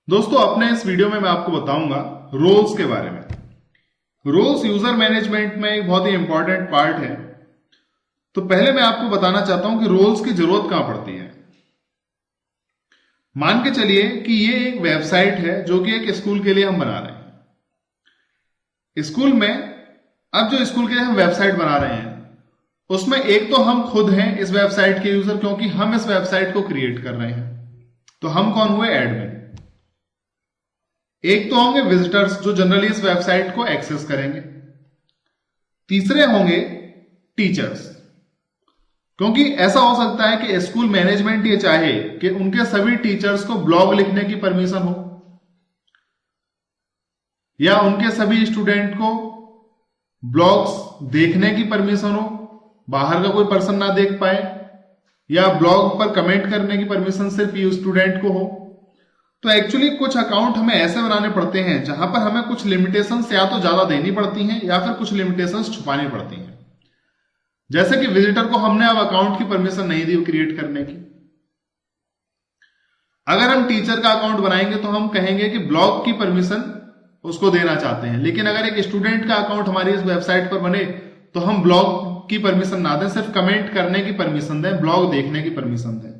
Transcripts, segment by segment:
दोस्तों अपने इस वीडियो में मैं आपको बताऊंगा रोल्स के बारे में। रोल्स यूजर मैनेजमेंट में एक बहुत ही इंपॉर्टेंट पार्ट है। तो पहले मैं आपको बताना चाहता हूं कि रोल्स की जरूरत कहां पड़ती है। मान के चलिए कि ये एक वेबसाइट है जो कि एक स्कूल के लिए हम बना रहे हैं। स्कूल में अब जो स्कूल के लिए हम वेबसाइट बना रहे हैं उसमें एक तो हम खुद हैं इस वेबसाइट के यूजर, क्योंकि हम इस वेबसाइट को क्रिएट कर रहे हैं। तो हम कौन हुए? एडमिन। एक तो होंगे विजिटर्स जो जनरली इस वेबसाइट को एक्सेस करेंगे। तीसरे होंगे टीचर्स, क्योंकि ऐसा हो सकता है कि स्कूल मैनेजमेंट ये चाहे कि उनके सभी टीचर्स को ब्लॉग लिखने की परमिशन हो, या उनके सभी स्टूडेंट को ब्लॉग्स देखने की परमिशन हो, बाहर का कोई पर्सन ना देख पाए, या ब्लॉग पर कमेंट करने की परमिशन सिर्फ ये स्टूडेंट को हो। तो एक्चुअली कुछ अकाउंट हमें ऐसे बनाने पड़ते हैं जहां पर हमें कुछ लिमिटेशंस या तो ज्यादा देनी पड़ती हैं या फिर कुछ लिमिटेशंस छुपानी पड़ती हैं। जैसे कि विजिटर को हमने अब अकाउंट की परमिशन नहीं दी क्रिएट करने की। अगर हम टीचर का अकाउंट बनाएंगे तो हम कहेंगे कि ब्लॉग की परमिशन उसको देना चाहते हैं, लेकिन अगर एक स्टूडेंट का अकाउंट हमारी इस वेबसाइट पर बने तो हम ब्लॉग की परमिशन ना दें, सिर्फ कमेंट करने की परमिशन दें, ब्लॉग देखने की परमिशन दें।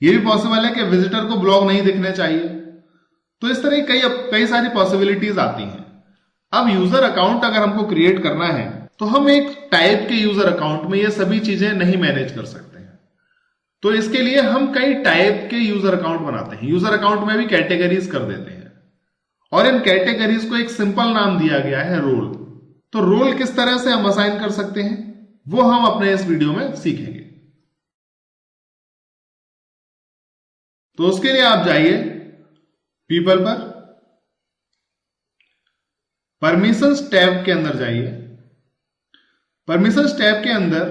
ये भी पॉसिबल है कि विजिटर को ब्लॉग नहीं दिखने चाहिए। तो इस तरह कई सारी पॉसिबिलिटीज आती हैं। अब यूजर अकाउंट अगर हमको क्रिएट करना है तो हम एक टाइप के यूजर अकाउंट में ये सभी चीजें नहीं मैनेज कर सकते हैं। तो इसके लिए हम कई टाइप के यूजर अकाउंट बनाते हैं। यूजर अकाउंट में भी कैटेगरीज कर देते हैं और इन कैटेगरीज को एक सिंपल नाम दिया गया है रोल। तो रोल किस तरह से हम असाइन कर सकते हैं वो हम अपने इस वीडियो में सीखेंगे। तो उसके लिए आप जाइए पीपल पर, परमिशंस टैब के अंदर जाइए। परमिशंस टैब के अंदर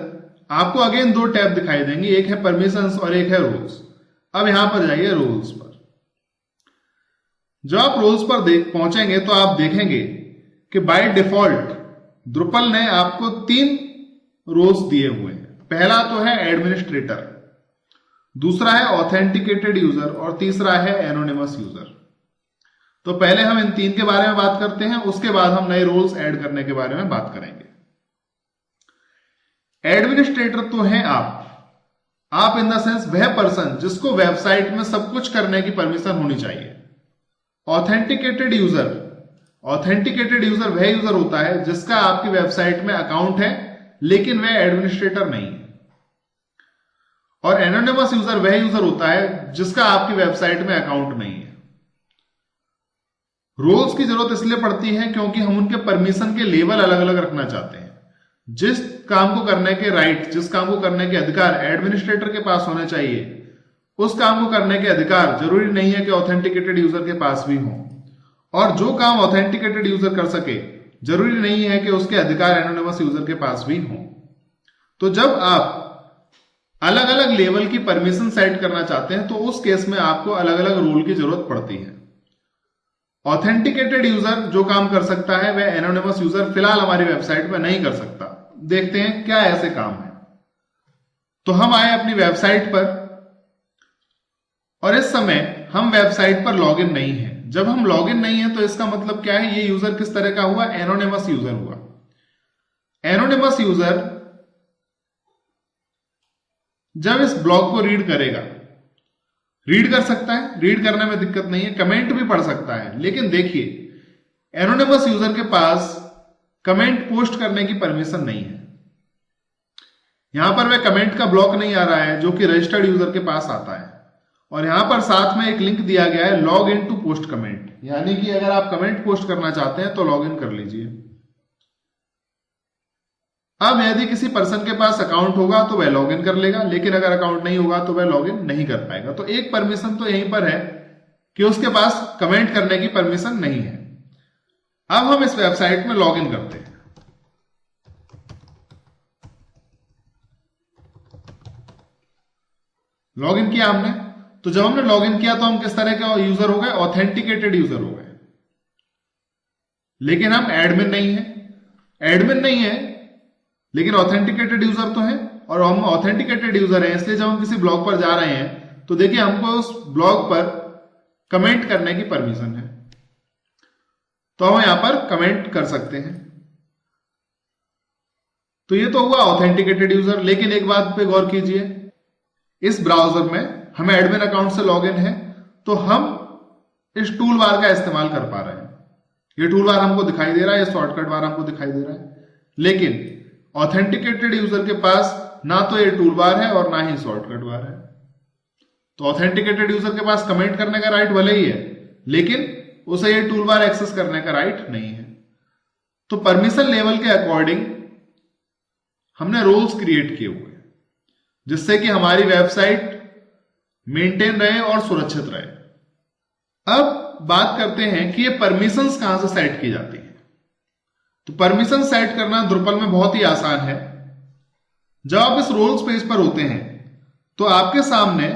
आपको अगेन दो टैब दिखाई देंगे, एक है परमिशंस और एक है रूल्स। अब यहां पर जाइए रूल्स पर। जब आप रूल्स पर पहुंचेंगे तो आप देखेंगे कि बाय डिफॉल्ट द्रुपल ने आपको 3 रोल्स दिए हुए हैं। पहला तो है एडमिनिस्ट्रेटर, दूसरा है ऑथेंटिकेटेड यूजर और तीसरा है एनोनिमस यूजर। तो पहले हम इन 3 के बारे में बात करते हैं, उसके बाद हम नए रोल्स ऐड करने के बारे में बात करेंगे। एडमिनिस्ट्रेटर तो है आप इन द सेंस वह पर्सन जिसको वेबसाइट में सब कुछ करने की परमिशन होनी चाहिए। ऑथेंटिकेटेड यूजर वह यूजर होता है जिसका आपकी वेबसाइट में अकाउंट है लेकिन वह एडमिनिस्ट्रेटर नहीं है। और एनोनिमस यूजर वह यूजर होता है जिसका आपकी वेबसाइट में अकाउंट नहीं है। रोल्स की जरूरत इसलिए पड़ती है क्योंकि हम उनके परमिशन के लेवल अलग अलग रखना चाहते हैं। जिस काम को करने के राइट, जिस काम को करने के अधिकार एडमिनिस्ट्रेटर के पास होने चाहिए, उस काम को करने के अधिकार जरूरी नहीं है कि ऑथेंटिकेटेड यूजर के पास भी हो। और जो काम ऑथेंटिकेटेड यूजर कर सके जरूरी नहीं है कि उसके अधिकार एनोनिमस यूजर के पास भी हो। तो जब आप अलग अलग लेवल की परमिशन सेट करना चाहते हैं तो उस केस में आपको अलग अलग रूल की जरूरत पड़ती है। ऑथेंटिकेटेड यूजर जो काम कर सकता है वह एनोनिमस यूजर फिलहाल हमारी वेबसाइट में नहीं कर सकता। देखते हैं क्या ऐसे काम है। तो हम आए अपनी वेबसाइट पर और इस समय हम वेबसाइट पर लॉगिन नहीं है। जब हम लॉगिन नहीं है तो इसका मतलब क्या है? ये यूजर किस तरह का हुआ? एनोनिमस यूजर हुआ। एनोनिमस यूजर जब इस ब्लॉग को रीड करेगा, रीड कर सकता है, रीड करने में दिक्कत नहीं है, कमेंट भी पढ़ सकता है। लेकिन देखिए एनोनिमस यूजर के पास कमेंट पोस्ट करने की परमिशन नहीं है। यहां पर वह कमेंट का ब्लॉक नहीं आ रहा है जो कि रजिस्टर्ड यूजर के पास आता है। और यहां पर साथ में एक लिंक दिया गया है log in to post comment, यानी कि अगर आप कमेंट पोस्ट करना चाहते हैं तो लॉग इन कर लीजिए। अब यदि किसी पर्सन के पास अकाउंट होगा तो वह लॉगिन कर लेगा, लेकिन अगर अकाउंट नहीं होगा तो वह लॉगिन नहीं कर पाएगा। तो एक परमिशन तो यहीं पर है कि उसके पास कमेंट करने की परमिशन नहीं है। अब हम इस वेबसाइट में लॉगिन करते हैं। लॉगिन किया हमने, तो जब हमने लॉगिन किया तो हम किस तरह का यूजर हो गए? ऑथेंटिकेटेड यूजर हो गए। लेकिन हम एडमिन नहीं है। एडमिन नहीं है लेकिन ऑथेंटिकेटेड यूजर तो है, और हम ऑथेंटिकेटेड यूजर हैं इसलिए जब हम किसी ब्लॉग पर जा रहे हैं तो देखिए हमको उस ब्लॉग पर कमेंट करने की परमिशन है, तो हम यहां पर कमेंट कर सकते हैं। तो ये तो हुआ ऑथेंटिकेटेड यूजर। लेकिन एक बात पे गौर कीजिए, इस ब्राउजर में हमें एडमिन अकाउंट से लॉगिन है, तो हम इस टूल बार का इस्तेमाल कर पा रहे हैं। ये टूल बार हमको दिखाई दे रहा है, ये शॉर्टकट बार हमको दिखाई दे रहा है। लेकिन ऑथेंटिकेटेड यूजर के पास ना तो ये टूल बार है और ना ही शॉर्टकट बार है। तो ऑथेंटिकेटेड यूजर के पास कमेंट करने का राइट भले ही है, लेकिन उसे ये टूल बार एक्सेस करने का राइट नहीं है। तो परमिशन लेवल के अकॉर्डिंग हमने रोल्स क्रिएट किए हुए हैं, जिससे कि हमारी वेबसाइट मेंटेन रहे और सुरक्षित रहे। अब बात करते हैं कि ये परमिशंस कहां से सेट की जाती है। तो परमिशन सेट करना द्रुपल में बहुत ही आसान है। जब आप इस रोल्स पेज पर होते हैं तो आपके सामने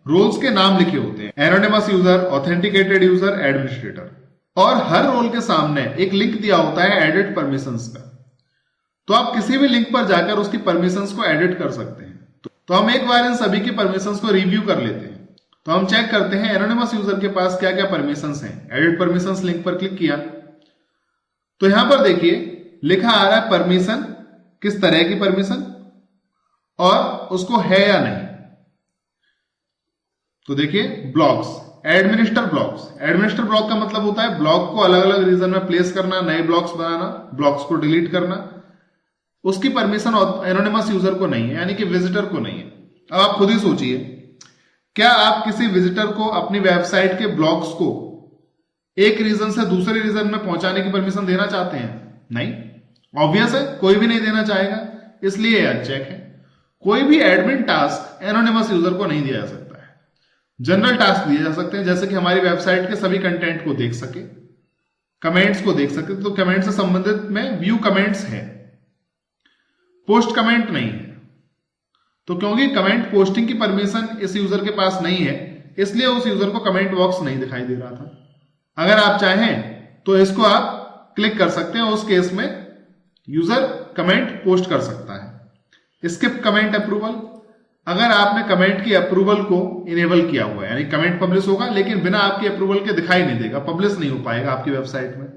रोल्स के नाम लिखे होते हैं, anonymous user, authenticated user, administrator, और हर रोल के सामने एक लिंक दिया होता है एडिट परमिशंस का। तो आप किसी भी लिंक पर जाकर उसकी परमिशंस को एडिट कर सकते हैं। तो हम एक बार इन सभी की परमिशंस को रिव्यू कर लेते हैं। तो हम चेक करते हैं एनोनिमस यूजर के पास क्या क्या परमिशंस हैं। एडिट परमिशंस लिंक पर क्लिक किया तो यहां पर देखिए लिखा आ रहा है परमिशन, किस तरह की परमिशन और उसको है या नहीं। तो देखिए blocks, administer blocks. Administer block का मतलब होता है ब्लॉक को अलग अलग रीजन में प्लेस करना, नए ब्लॉक्स बनाना, ब्लॉक्स को डिलीट करना। उसकी परमिशन एनोनिमस यूजर को नहीं है, यानी कि विजिटर को नहीं है। अब आप खुद ही सोचिए, क्या आप किसी विजिटर को अपनी वेबसाइट के ब्लॉक्स को एक रीजन से दूसरे रीजन में पहुंचाने की परमिशन देना चाहते हैं? नहीं, ऑब्वियस है, कोई भी नहीं देना चाहेगा। इसलिए यह अनचेक है। कोई भी एडमिन टास्क एनोनिमस यूजर को नहीं दिया जा सकता है। जनरल टास्क दिए जा सकते हैं, जैसे कि हमारी वेबसाइट के सभी कंटेंट को देख सके, कमेंट्स को देख सके। तो कमेंट से संबंधित में व्यू कमेंट्स है, पोस्ट कमेंट नहीं है। तो क्योंकि कमेंट पोस्टिंग की परमिशन इस यूजर के पास नहीं है, इसलिए उस यूजर को कमेंट बॉक्स नहीं दिखाई दे रहा था। अगर आप चाहें तो इसको आप क्लिक कर सकते हैं, उस केस में यूजर कमेंट पोस्ट कर सकता है। स्किप कमेंट अप्रूवल, अगर आपने कमेंट की अप्रूवल को इनेबल किया हुआ है, यानी कमेंट पब्लिश होगा लेकिन बिना आपकी अप्रूवल के दिखाई नहीं देगा, पब्लिश नहीं हो पाएगा आपकी वेबसाइट में,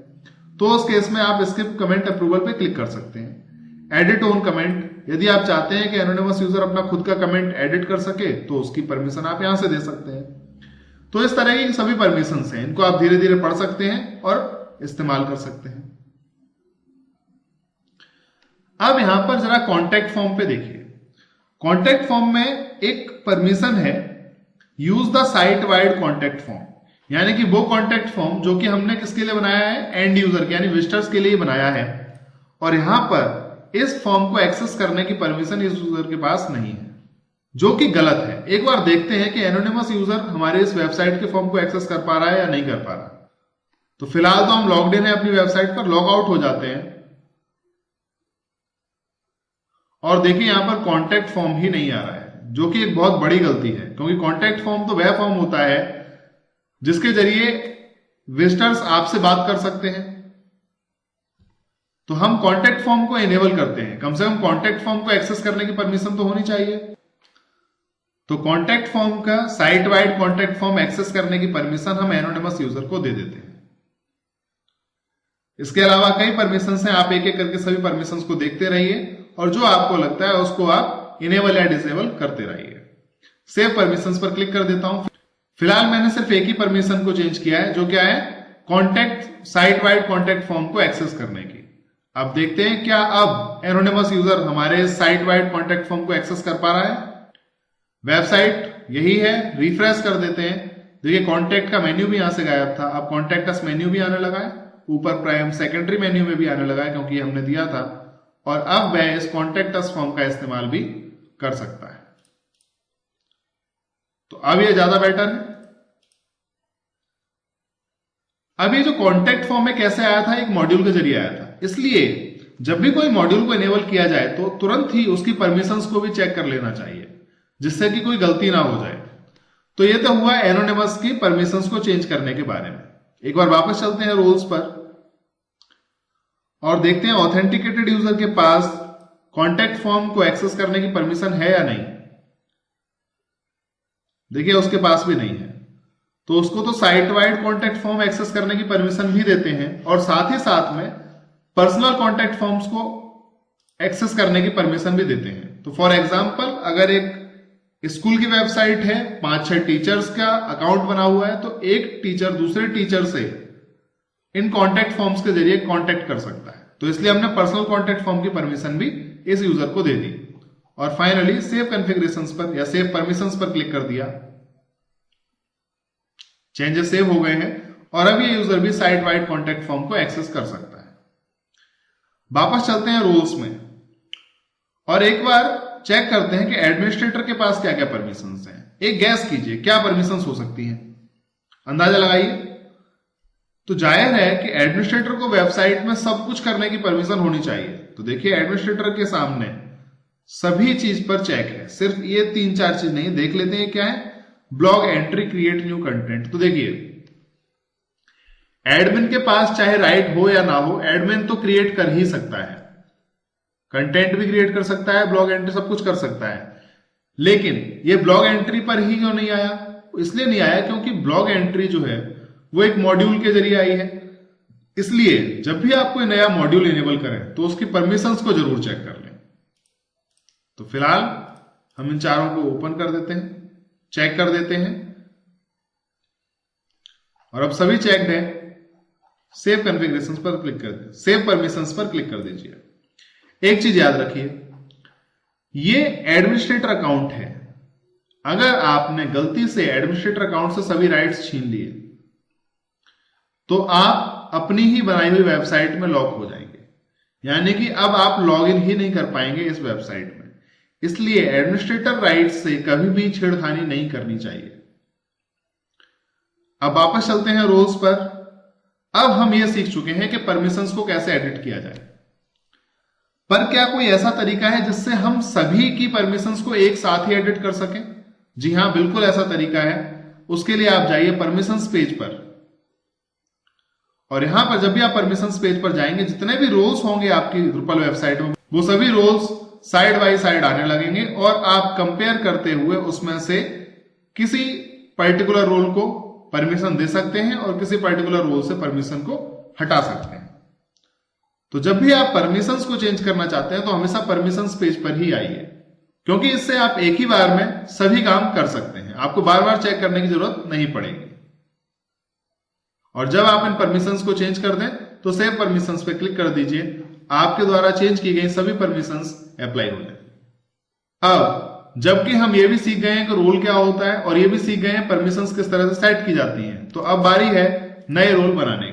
तो उस केस में आप स्किप कमेंट अप्रूवल पे क्लिक कर सकते हैं। एडिट ओन कमेंट, यदि आप चाहते हैं कि एनोनिमस यूजर अपना खुद का कमेंट एडिट कर सके तो उसकी परमिशन आप यहां से दे सकते हैं। तो इस तरह की सभी परमिशंस हैं, इनको आप धीरे धीरे पढ़ सकते हैं और इस्तेमाल कर सकते हैं। अब यहां पर जरा कॉन्टैक्ट फॉर्म पे देखिए। कॉन्टैक्ट फॉर्म में एक परमिशन है, use the site wide contact form, यानी कि वो कॉन्टैक्ट फॉर्म जो कि हमने किसके लिए बनाया है, एंड यूजर के यानी विजिटर्स के लिए बनाया है। और यहां पर इस फॉर्म को एक्सेस करने की परमिशन इस यूजर के पास नहीं है, जो कि गलत है। एक बार देखते हैं कि एनोनिमस यूजर हमारे इस वेबसाइट के फॉर्म को एक्सेस कर पा रहा है या नहीं कर पा रहा। तो फिलहाल तो हम लॉग्ड इन है अपनी वेबसाइट पर, लॉग आउट हो जाते हैं और देखिए यहां पर कॉन्टैक्ट फॉर्म ही नहीं आ रहा है, जो कि एक बहुत बड़ी गलती है, क्योंकि कॉन्टैक्ट फॉर्म तो वह फॉर्म होता है जिसके जरिए विजिटर्स आपसे बात कर सकते हैं। तो हम कॉन्टैक्ट फॉर्म को इनेबल करते हैं, कम से कम कॉन्टैक्ट फॉर्म को एक्सेस करने की परमिशन तो होनी चाहिए। तो कॉन्टैक्ट फॉर्म का site wide contact form access करने की परमिशन हम एनोनिमस यूजर को दे देते हैं। इसके अलावा कई परमिशंस हैं, आप एक एक करके सभी परमिशंस को देखते रहिए और जो आपको लगता है उसको आप इनेबल या डिसेबल करते रहिए। सेव परमिशंस पर क्लिक कर देता हूं। फिलहाल मैंने सिर्फ एक ही परमिशन को चेंज किया है, जो क्या है, contact site wide contact form को एक्सेस करने की। अब देखते हैं क्या अब एनोनिमस यूजर हमारे साइट वाइड कॉन्टैक्ट फॉर्म को एक्सेस कर पा रहा है। वेबसाइट यही है, रिफ्रेश कर देते हैं। देखिए कॉन्टैक्ट का मेन्यू भी यहां से गायब था, अब कॉन्टैक्ट अस मेन्यू भी आने लगा है, ऊपर प्राइम सेकेंडरी मेन्यू में भी आने लगा है क्योंकि हमने दिया था। और अब वह इस कॉन्टैक्ट अस फॉर्म का इस्तेमाल भी कर सकता है। तो अब यह ज्यादा बेटर है। अब ये जो कॉन्टैक्ट फॉर्म में कैसे आया था, एक मॉड्यूल के जरिए आया था। इसलिए जब भी कोई मॉड्यूल को इनेबल किया जाए तो तुरंत ही उसकी परमिशंस को भी चेक कर लेना चाहिए, जिससे कि कोई गलती ना हो जाए। तो ये तो हुआ एनोनिमस की परमिशंस को चेंज करने के बारे में। एक बार वापस चलते हैं रोल्स पर और देखते हैं ऑथेंटिकेटेड यूजर के पास कॉन्टैक्ट फॉर्म को एक्सेस करने की परमिशन है या नहीं। देखिए उसके पास भी नहीं है। तो उसको तो site wide contact form access करने की परमिशन भी देते हैं और साथ ही साथ में पर्सनल कॉन्टेक्ट फॉर्म्स को एक्सेस करने की परमिशन भी देते हैं। तो फॉर एग्जाम्पल अगर एक स्कूल की वेबसाइट है, 5-6 टीचर्स का अकाउंट बना हुआ है, तो एक टीचर दूसरे टीचर से इन कॉन्टेक्ट फॉर्म्स के जरिए कॉन्टेक्ट कर सकता है। तो इसलिए हमने पर्सनल कॉन्टेक्ट फॉर्म की परमिशन भी इस यूजर को दे दी। और फाइनली सेव कॉन्फ़िगरेशंस पर या सेव परमिशंस पर क्लिक कर दिया। चेंजेस सेव हो गए हैं और अब ये यूजर भी साइट वाइड कॉन्टेक्ट फॉर्म को एक्सेस कर सकता है। वापस चलते हैं रोल्स में और एक बार चेक करते हैं कि एडमिनिस्ट्रेटर के पास क्या क्या परमिशंस हैं। एक गैस कीजिए क्या परमिशंस हो सकती हैं, अंदाजा लगाइए। तो जाहिर है कि एडमिनिस्ट्रेटर को वेबसाइट में सब कुछ करने की परमिशन होनी चाहिए। तो देखिए एडमिनिस्ट्रेटर के सामने सभी चीज पर चेक है, सिर्फ ये 3-4 चीज नहीं। देख लेते हैं क्या है। Blog entry, create new content. तो देखिए एडमिन के पास चाहे राइट हो या ना हो, एडमिन तो क्रिएट कर ही सकता है, कंटेंट भी क्रिएट कर सकता है, ब्लॉग एंट्री सब कुछ कर सकता है। लेकिन ये ब्लॉग एंट्री पर ही क्यों नहीं आया? इसलिए नहीं आया क्योंकि ब्लॉग एंट्री जो है वो एक मॉड्यूल के जरिए आई है। इसलिए जब भी आप कोई नया मॉड्यूल इनेबल करें तो उसकी परमिशंस को जरूर चेक कर लें। तो फिलहाल हम इन चारों को ओपन कर देते हैं, चेक कर देते हैं और अब सभी चेक्ड है। सेव कॉन्फ़िगरेशंस पर क्लिक कर दीजिए, सेव परमिशंस पर क्लिक कर दीजिए। एक चीज याद रखिए, ये एडमिनिस्ट्रेटर अकाउंट है। अगर आपने गलती से एडमिनिस्ट्रेटर अकाउंट से सभी राइट्स छीन लिए तो आप अपनी ही बनाई हुई वेबसाइट में लॉक हो जाएंगे, यानी कि अब आप लॉगिन ही नहीं कर पाएंगे इस वेबसाइट में। इसलिए एडमिनिस्ट्रेटर राइट्स से कभी भी छेड़खानी नहीं करनी चाहिए। अब वापस चलते हैं रोल्स पर। अब हम ये सीख चुके हैं कि परमिशंस को कैसे एडिट किया जाए, पर क्या कोई ऐसा तरीका है जिससे हम सभी की परमिशंस को एक साथ ही एडिट कर सकें? जी हां, बिल्कुल ऐसा तरीका है। उसके लिए आप जाइए परमिशंस पेज पर और यहां पर जब भी आप परमिशंस पेज पर जाएंगे, जितने भी रोल्स होंगे आपकी Drupal वेबसाइट में वो सभी रोल्स साइड बाय साइड आने लगेंगे और आप कंपेयर करते हुए उसमें से किसी पर्टिकुलर रोल को परमिशन दे सकते हैं और किसी पर्टिकुलर रोल से परमिशन को हटा सकते हैं। तो जब भी आप परमिशंस को चेंज करना चाहते हैं तो हमेशा परमिशंस पेज पर ही आइए, क्योंकि इससे आप एक ही बार में सभी काम कर सकते हैं, आपको बार बार चेक करने की जरूरत नहीं पड़ेगी। और जब आप इन परमिशंस को चेंज कर दें तो सेव परमिशंस पे क्लिक कर दीजिए, आपके द्वारा चेंज की गई सभी परमिशंस अप्लाई हो जाए। अब जबकि हम ये भी सीख गए हैं कि रोल क्या होता है और ये भी सीख गए हैं परमिशंस किस तरह से सेट की जाती हैं, तो अब बारी है नए रोल बनाने